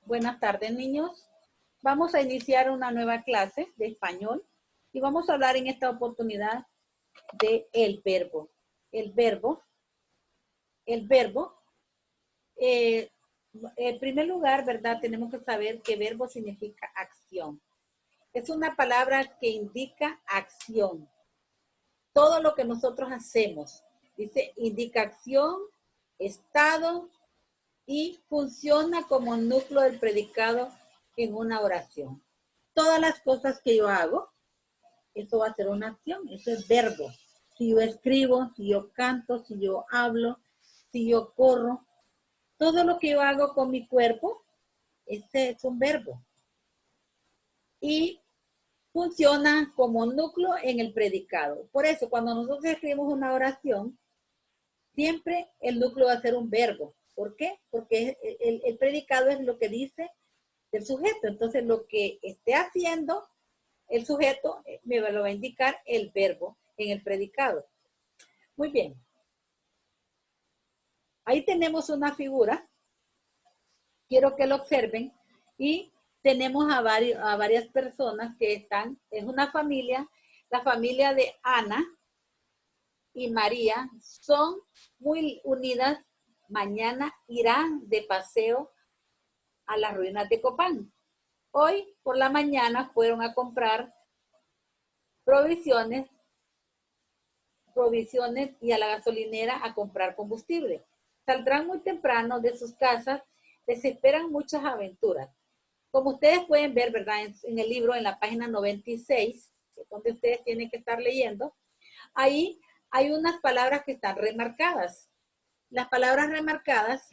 Buenas tardes, niños. Vamos a iniciar una nueva clase de español y vamos a hablar en esta oportunidad de el verbo. El verbo. En primer lugar, ¿verdad? Tenemos que saber que verbo significa acción. Es una palabra que indica acción. Todo lo que nosotros hacemos. Dice, indica acción, estado y funciona como núcleo del predicado en una oración. Todas las cosas que yo hago, eso va a ser una acción, eso es verbo. Si yo escribo, si yo canto, si yo hablo, si yo corro, todo lo que yo hago con mi cuerpo, ese es un verbo. Y funciona como núcleo en el predicado. Por eso, cuando nosotros escribimos una oración, siempre el núcleo va a ser un verbo. ¿Por qué? Porque el predicado es lo que dice del sujeto. Entonces, lo que esté haciendo el sujeto me lo va a indicar el verbo en el predicado. Muy bien. Ahí tenemos una figura. Quiero que lo observen. Y tenemos a varias personas que están en una familia. La familia de Ana y María son muy unidas. Mañana irán de paseo a las ruinas de Copán. Hoy por la mañana fueron a comprar provisiones y a la gasolinera a comprar combustible. Saldrán muy temprano de sus casas, les esperan muchas aventuras. Como ustedes pueden ver, ¿verdad? En el libro, en la página 96, donde ustedes tienen que estar leyendo, ahí hay unas palabras que están remarcadas. Las palabras remarcadas,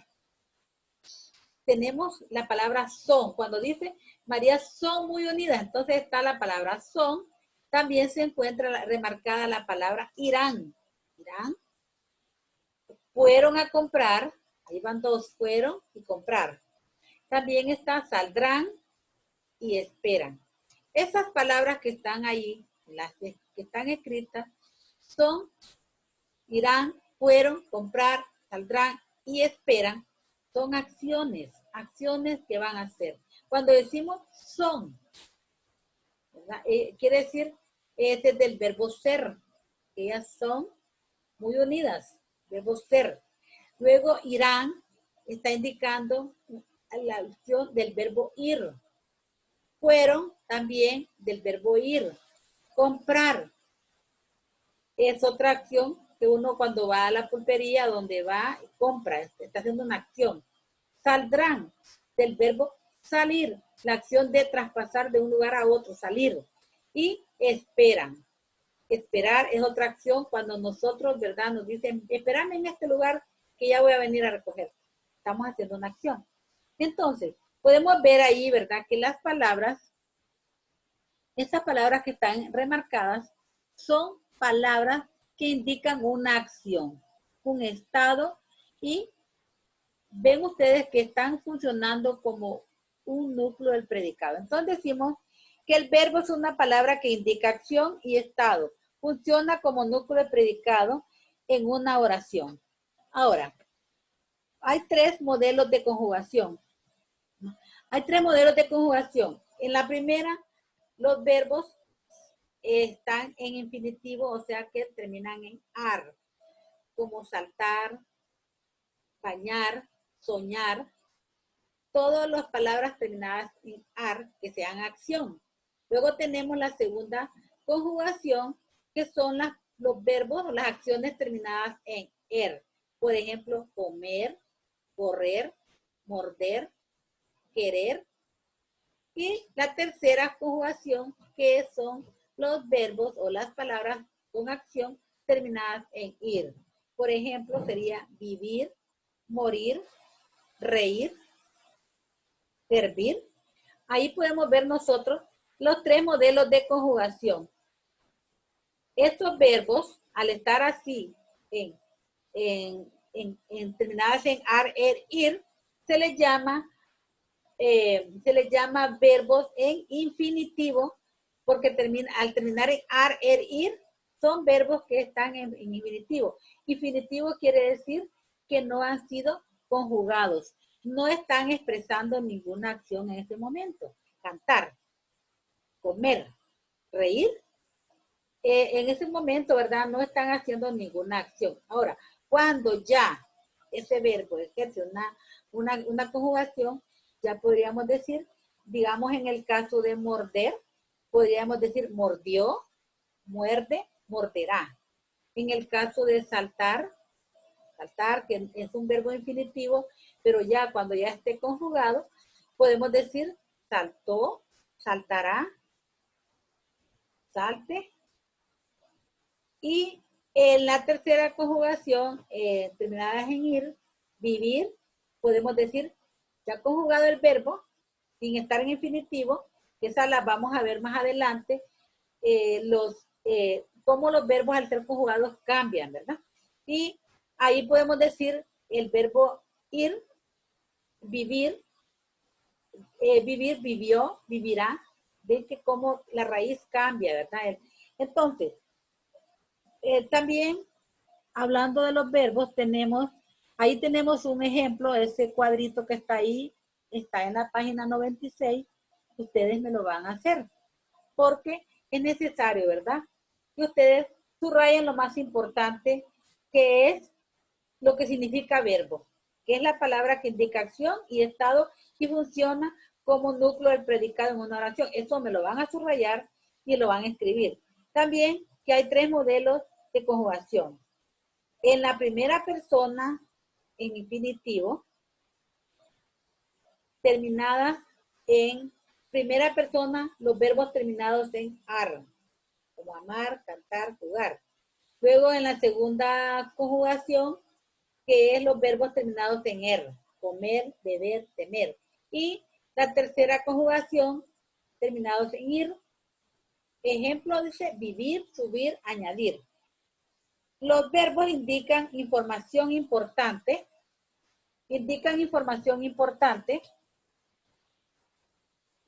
tenemos la palabra son. Cuando dice María son muy unidas, entonces está la palabra son. También se encuentra remarcada la palabra irán. Irán. Fueron a comprar. Ahí van dos, fueron y comprar. También está saldrán y esperan. Esas palabras que están ahí, las que están escritas, son irán, fueron, comprar, saldrán y esperan. Son acciones que van a hacer. Cuando decimos son, quiere decir, este es del verbo ser. Ellas son muy unidas, verbo ser. Luego irán está indicando la acción del verbo ir. Fueron también del verbo ir. Comprar es otra acción que uno cuando va a la pulpería, donde va, compra, está haciendo una acción. Saldrán del verbo salir, la acción de traspasar de un lugar a otro, salir. Y esperan. Esperar es otra acción cuando nosotros, ¿verdad? Nos dicen, espérame en este lugar que ya voy a venir a recoger. Estamos haciendo una acción. Entonces, podemos ver ahí, ¿verdad? Que las palabras, esas palabras que están remarcadas, son palabras que indican una acción, un estado, y ven ustedes que están funcionando como un núcleo del predicado. Entonces decimos que el verbo es una palabra que indica acción y estado. Funciona como núcleo del predicado en una oración. Ahora, hay tres modelos de conjugación. Hay tres modelos de conjugación. En la primera, los verbos están en infinitivo, o sea que terminan en ar, como saltar, bañar, soñar. Todas las palabras terminadas en ar que sean acción. Luego tenemos la segunda conjugación, que son los verbos o las acciones terminadas en er. Por ejemplo, comer, correr, morder, querer. Y la tercera conjugación, que son los verbos o las palabras con acción terminadas en ir. Por ejemplo, sería vivir, morir, reír, servir. Ahí podemos ver nosotros los tres modelos de conjugación. Estos verbos, al estar así terminadas en ar, er, ir, se les llama verbos en infinitivo, porque al terminar en ar, er, ir, son verbos que están en infinitivo. Infinitivo quiere decir que no han sido conjugados. no están expresando ninguna acción en este momento. Cantar, comer, reír, en ese momento, ¿verdad? No están haciendo ninguna acción. Ahora, cuando ya ese verbo ejerce una conjugación, ya podríamos decir, digamos en el caso de morder, podríamos decir mordió, muerde, morderá. En el caso de saltar, saltar, que es un verbo infinitivo, pero ya cuando ya esté conjugado, podemos decir saltó, saltará, salte. Y en la tercera conjugación, terminada en ir, vivir, podemos decir, ya conjugado el verbo, sin estar en infinitivo, que esa la vamos a ver más adelante, cómo los verbos al ser conjugados cambian, ¿verdad? Y ahí podemos decir el verbo ir, vivir, vivir, vivió, vivirá. Ven que cómo la raíz cambia, ¿verdad? Entonces, también, hablando de los verbos, ahí tenemos un ejemplo, ese cuadrito que está ahí, está en la página 96, ustedes me lo van a hacer, porque es necesario, ¿verdad? Que ustedes subrayen lo más importante, que es lo que significa verbo, que es la palabra que indica acción y estado y funciona como núcleo del predicado en una oración. Eso me lo van a subrayar y lo van a escribir. También que hay 3 modelos de conjugación. En la primera persona, en infinitivo, terminadas en primera persona, los verbos terminados en ar, como amar, cantar, jugar. Luego en la segunda conjugación, que es los verbos terminados en er, comer, beber, temer. Y la tercera conjugación, terminados en ir. Ejemplo dice vivir, subir, añadir. Los verbos indican información importante.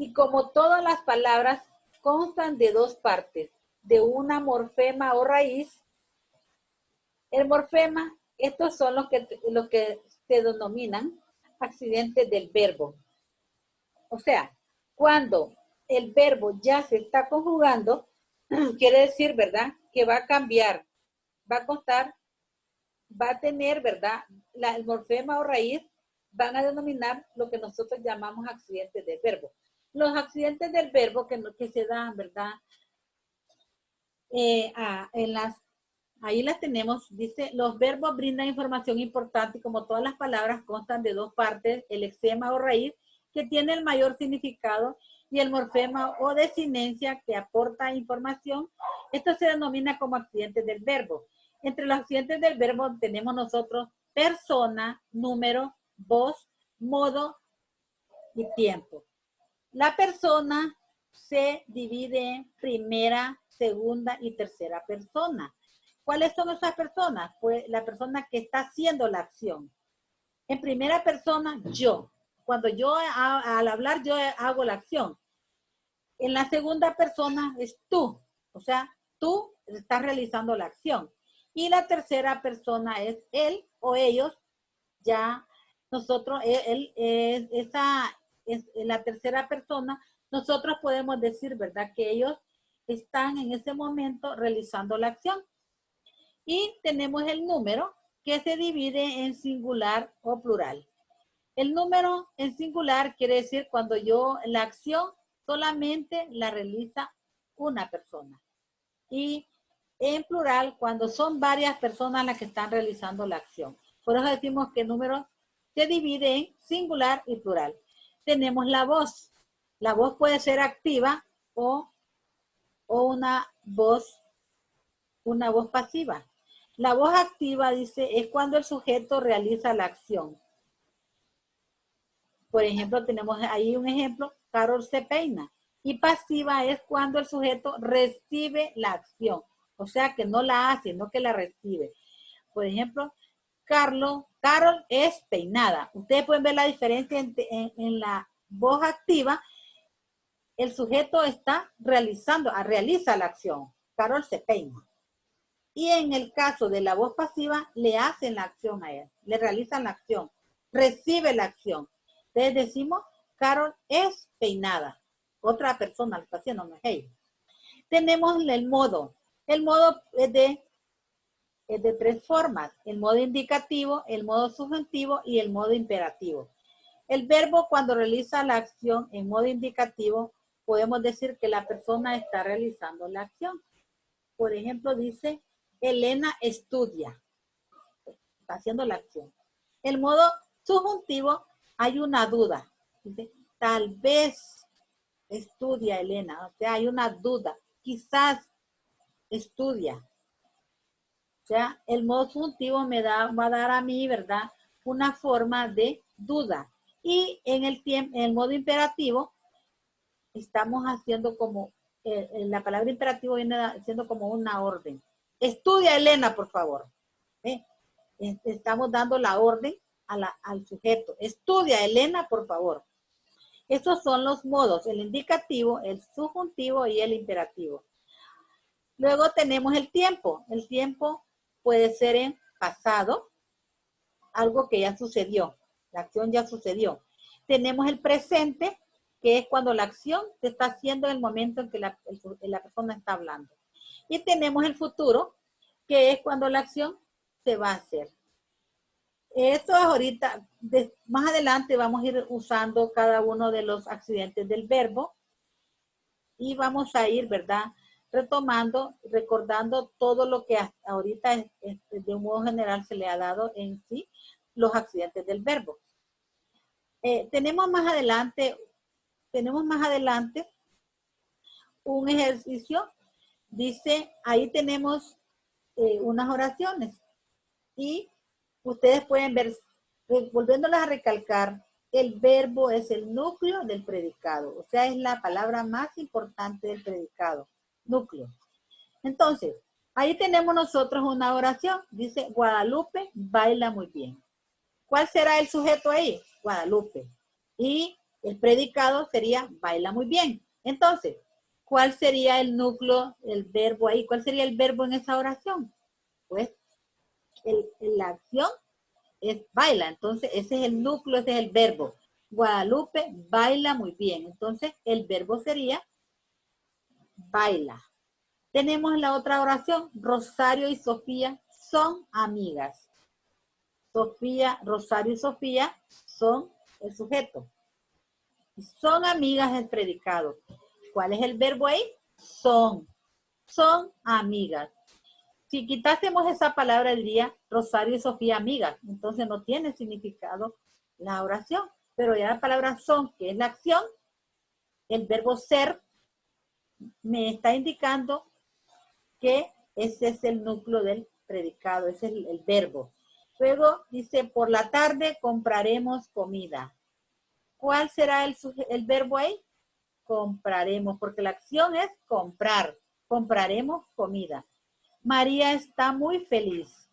Y como todas las palabras constan de 2 partes, de una morfema o raíz, el morfema, estos son los que se denominan accidentes del verbo. O sea, cuando el verbo ya se está conjugando, quiere decir, ¿verdad?, que va a cambiar, va a constar, va a tener, ¿verdad?, el morfema o raíz van a denominar lo que nosotros llamamos accidentes del verbo. Los accidentes del verbo que se dan, ¿verdad? Ahí las tenemos, dice, los verbos brindan información importante y como todas las palabras constan de 2 partes, el exema o raíz que tiene el mayor significado y el morfema o desinencia que aporta información. Esto se denomina como accidentes del verbo. Entre los accidentes del verbo tenemos nosotros persona, número, voz, modo y tiempo. La persona se divide en primera, segunda y tercera persona. ¿Cuáles son esas personas? Pues la persona que está haciendo la acción. En primera persona, yo. Cuando yo, al hablar, yo hago la acción. En la segunda persona es tú. O sea, tú estás realizando la acción. Y la tercera persona es él o ellos. Ya nosotros, la tercera persona, nosotros podemos decir, ¿verdad?, que ellos están en ese momento realizando la acción. Y tenemos el número que se divide en singular o plural. El número en singular quiere decir cuando la acción solamente la realiza una persona. Y en plural cuando son varias personas las que están realizando la acción. Por eso decimos que el número se divide en singular y plural. Tenemos la voz. La voz puede ser activa o una voz pasiva. La voz activa, dice, es cuando el sujeto realiza la acción. Por ejemplo, tenemos ahí un ejemplo, Carol se peina. Y pasiva es cuando el sujeto recibe la acción. O sea, que no la hace, no que la recibe. Por ejemplo, Carol es peinada. Ustedes pueden ver la diferencia en la voz activa. El sujeto realiza la acción. Carol se peina. Y en el caso de la voz pasiva, le hacen la acción a él, le realizan la acción. recibe la acción. Entonces decimos, Carol es peinada. Otra persona lo está haciendo, no es ella. Tenemos el modo. El modo es de tres formas. El modo indicativo, el modo subjuntivo y el modo imperativo. El verbo cuando realiza la acción en modo indicativo, podemos decir que la persona está realizando la acción. Por ejemplo, dice, Elena estudia. Está haciendo la acción. El modo subjuntivo, hay una duda. Dice, tal vez estudia Elena. O sea, hay una duda. Quizás estudia. O sea, el modo subjuntivo va a dar a mí, ¿verdad? Una forma de duda. Y en el modo imperativo, estamos haciendo como, la palabra imperativo viene siendo como una orden. Estudia Elena, por favor. Estamos dando la orden al sujeto. Estudia Elena, por favor. Esos son los modos, el indicativo, el subjuntivo y el imperativo. Luego tenemos el tiempo. El tiempo puede ser en pasado, algo que ya sucedió. La acción ya sucedió. Tenemos el presente, que es cuando la acción se está haciendo en el momento en que la persona está hablando. Y tenemos el futuro, que es cuando la acción se va a hacer. Esto es ahorita, más adelante vamos a ir usando cada uno de los accidentes del verbo y vamos a ir, ¿verdad?, retomando, recordando todo lo que hasta ahorita de un modo general se le ha dado en sí los accidentes del verbo. Tenemos más adelante un ejercicio. Dice, ahí tenemos unas oraciones y ustedes pueden ver, volviéndolas a recalcar, el verbo es el núcleo del predicado, o sea, es la palabra más importante del predicado, núcleo. Entonces, ahí tenemos nosotros una oración, dice, Guadalupe baila muy bien. ¿Cuál será el sujeto ahí? Guadalupe. Y el predicado sería baila muy bien. Entonces, ¿cuál sería el núcleo, el verbo ahí? ¿Cuál sería el verbo en esa oración? Pues, la acción es baila. Entonces, ese es el núcleo, ese es el verbo. Guadalupe baila muy bien. Entonces, el verbo sería baila. Tenemos la otra oración. Rosario y Sofía son amigas. Rosario y Sofía son el sujeto. Son amigas el predicado. ¿Cuál es el verbo ahí? Son. Son amigas. Si quitásemos esa palabra, diría Rosario y Sofía amigas. Entonces no tiene significado la oración. Pero ya la palabra son, que es la acción, el verbo ser, me está indicando que ese es el núcleo del predicado, ese es el verbo. Luego dice, por la tarde compraremos comida. ¿Cuál será el verbo ahí? Compraremos, porque la acción es comprar. Compraremos comida. María está muy feliz.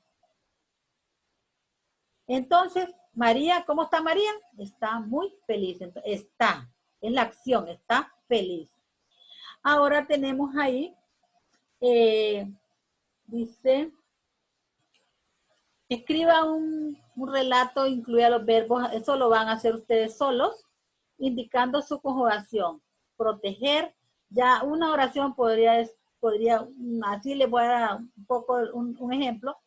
Entonces, María, ¿cómo está María? Está muy feliz. Entonces, está, es la acción, está feliz. Ahora tenemos ahí, dice, escriba un relato, incluya los verbos, eso lo van a hacer ustedes solos, indicando su conjugación. Proteger, ya una oración podría, así les voy a dar un poco un ejemplo,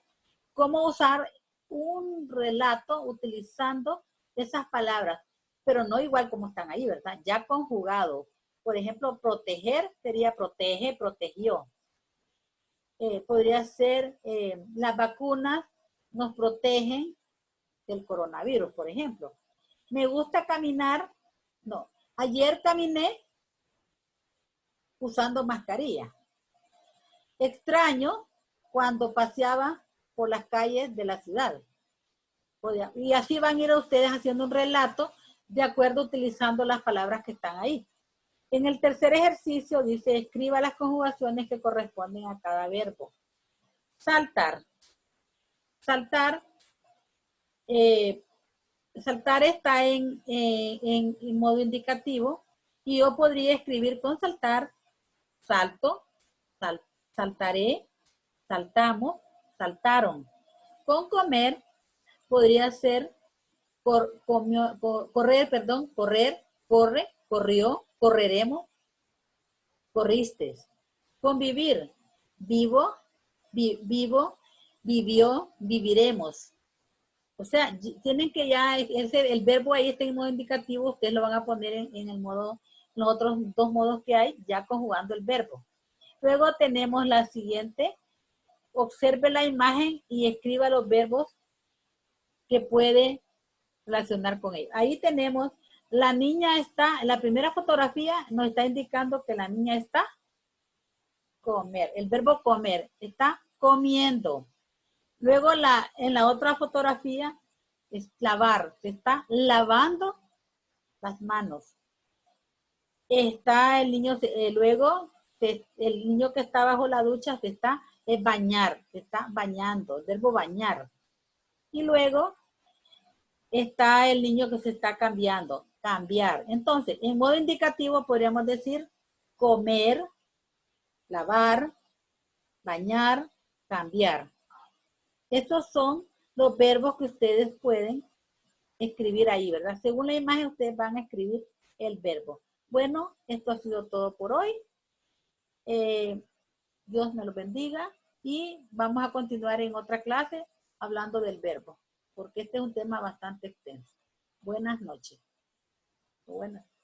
cómo usar un relato utilizando esas palabras, pero no igual como están ahí, ¿verdad? Ya conjugado. Por ejemplo, proteger sería protege, protegió. Podría ser las vacunas nos protegen del coronavirus, por ejemplo. Me gusta caminar, no. Ayer caminé usando mascarilla. Extraño cuando paseaba por las calles de la ciudad. Y así van a ir ustedes haciendo un relato de acuerdo utilizando las palabras que están ahí. En el tercer ejercicio dice, escriba las conjugaciones que corresponden a cada verbo. Saltar. Saltar, saltar está en modo indicativo y yo podría escribir con saltar, salto, saltaré, saltamos, saltaron. Con comer podría ser correr, perdón, correr, corre, corrió, correremos, corriste. Convivir, vivo, vivo, vivió, viviremos. O sea, tienen que ya, el verbo ahí está en modo indicativo, ustedes lo van a poner en el modo, los otros dos modos que hay, ya conjugando el verbo. Luego tenemos la siguiente, observe la imagen y escriba los verbos que puede relacionar con ellos. Ahí tenemos, la niña está, la primera fotografía nos está indicando que la niña está comer, el verbo comer, está comiendo. Luego en la otra fotografía es lavar, se está lavando las manos. Está el niño, luego el niño que está bajo la ducha se está bañar, se está bañando, el verbo bañar. Y luego está el niño que se está cambiando, cambiar. Entonces, en modo indicativo podríamos decir comer, lavar, bañar, cambiar. Estos son los verbos que ustedes pueden escribir ahí, ¿verdad? Según la imagen, ustedes van a escribir el verbo. Bueno, esto ha sido todo por hoy. Dios me lo bendiga y vamos a continuar en otra clase hablando del verbo, porque este es un tema bastante extenso. Buenas noches. Buenas.